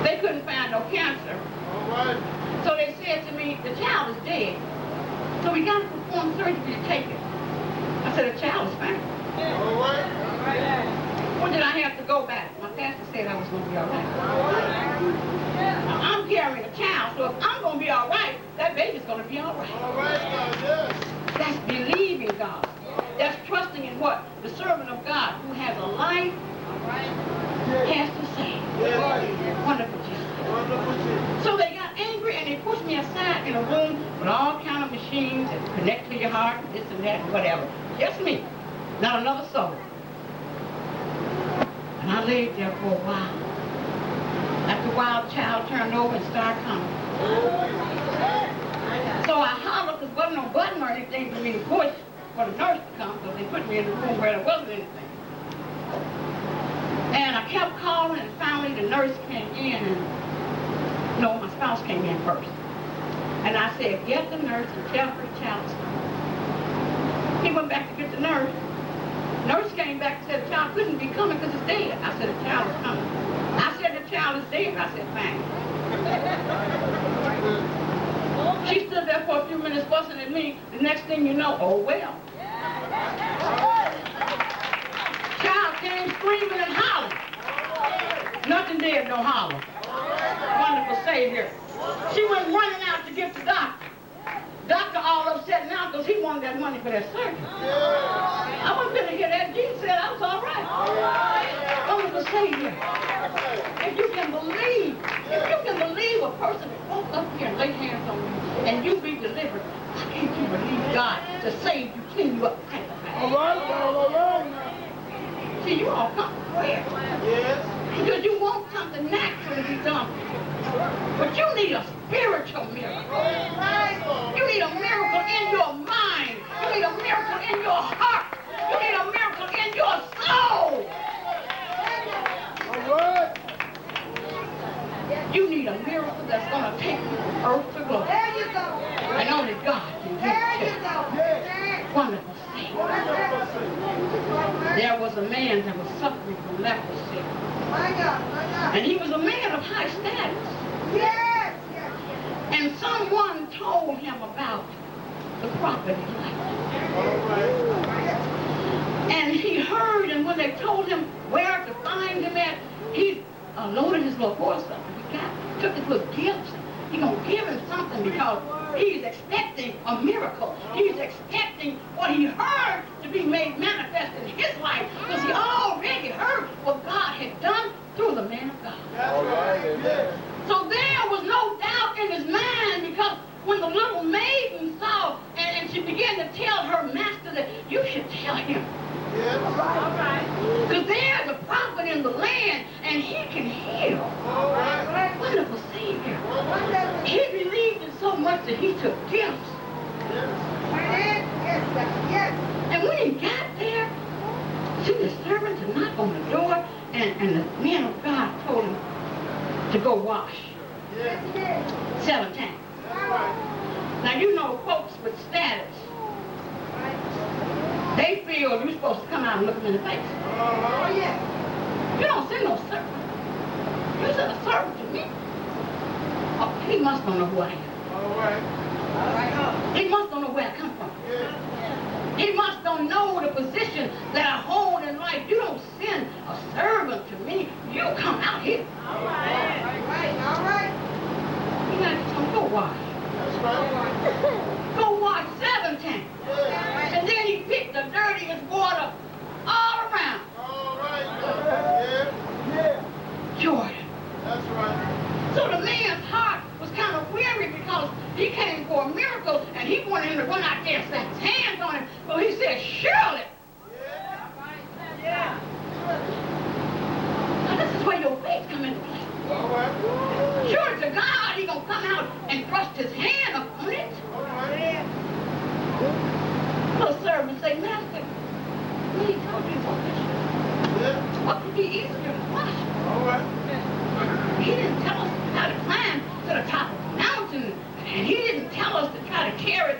They couldn't find no cancer. All right. So they said to me, the child is dead. So we got to perform surgery to take it. I said, the child is fine. All right. When did I have to go back? My pastor said I was going to be all right. Now, I'm carrying a child, so if I'm going to be all right, that baby's going to be all right. All right, God, yes. That's believing God. That's trusting in what the servant of God who has a life has to say. Wonderful Jesus. Wonderful Jesus. So they got angry and they pushed me aside in a room with all kind of machines that connect to your heart, this and that and whatever. Just me. Not another soul. And I laid there for a while. After a while, the child turned over and started coming. So I hollered because there wasn't no button or anything for me to push for the nurse to come, because they put me in the room where there wasn't anything. And I kept calling, and finally the nurse came in, and no, my spouse came in first. And I said, get the nurse and tell her the child's coming. He went back to get the nurse. Nurse came back and said, the child couldn't be coming because it's dead. I said, the child is coming. I said, the child is dead. I said, fine. She stood there for a few minutes fussing at me. The next thing you know, oh well. Child came screaming and hollering. Nothing dead, no holler. Wonderful Savior. She went running out to get the doctor. Doctor all upset now because he wanted that money for that surgery. I wasn't going to hear that. Jesus said I was all right. Wonderful Savior. If you can believe a person that walk up here and lay hands on you and you be delivered, why can't you believe God to save you, clean you up, type of thing? All right. See, you all come from where? Yes. Because you want something natural to be done. But you need a spiritual miracle. You need a miracle in your mind. You need a miracle in your heart. You need a miracle in your soul. All right. You need a miracle that's going to take you from earth to glory. There you go. And only God can give There it you to you. go. Wonderful Savior. There was a man that was suffering from leprosy. My God, my God. And he was a man of high status. Yes, yes. And someone told him about the prophet Elijah. All right. And he heard, and when they told him where to find him at, he loaded his little horse up. He took his little gifts. He's going to give him something because he's expecting a miracle. He's expecting what he heard to be made manifest in his life because he already heard what God had done through the man of God. All right. Yes. So there was no doubt in his mind because when the little maiden saw and she began to tell her master that you should tell him. Yes. All right. Because there's a prophet in the land and he can heal. All right. Wonderful Savior. Wonderful. He believed in so much that he took gifts. Yes. Yes, yes. And when he got there, see the servant to knock on the door and the man of God told him to go wash Yes. 7 times. That's right. Now you know folks with status, they feel you're supposed to come out and look them in the face. Oh, yes. You don't send no servant. You send a servant to me. Oh, he must don't know who I am. All right. All right. He must don't know where I come from. Yes. He must don't know the position that I hold in life. You don't send a servant to me. You come out here. All right. All right. You got to tell him, go wash. That's right. Go wash 7 times. Yes. And then he picked the dirtiest water all around All right. Yes. Yes. Jordan. That's right. So the man's heart was kind of weary because he came for a miracle and he wanted him to run out there and slap his hands on him. So he said, surely. Yeah. Now this is where your faith come into play. All right. Surely to God he gonna come out and thrust his hand upon it. All right. The servant say, Master, we told you what this Yeah. what could be easier than wash? All right. He didn't tell us how to climb to the top of the mountain, and he didn't tell us to try to carry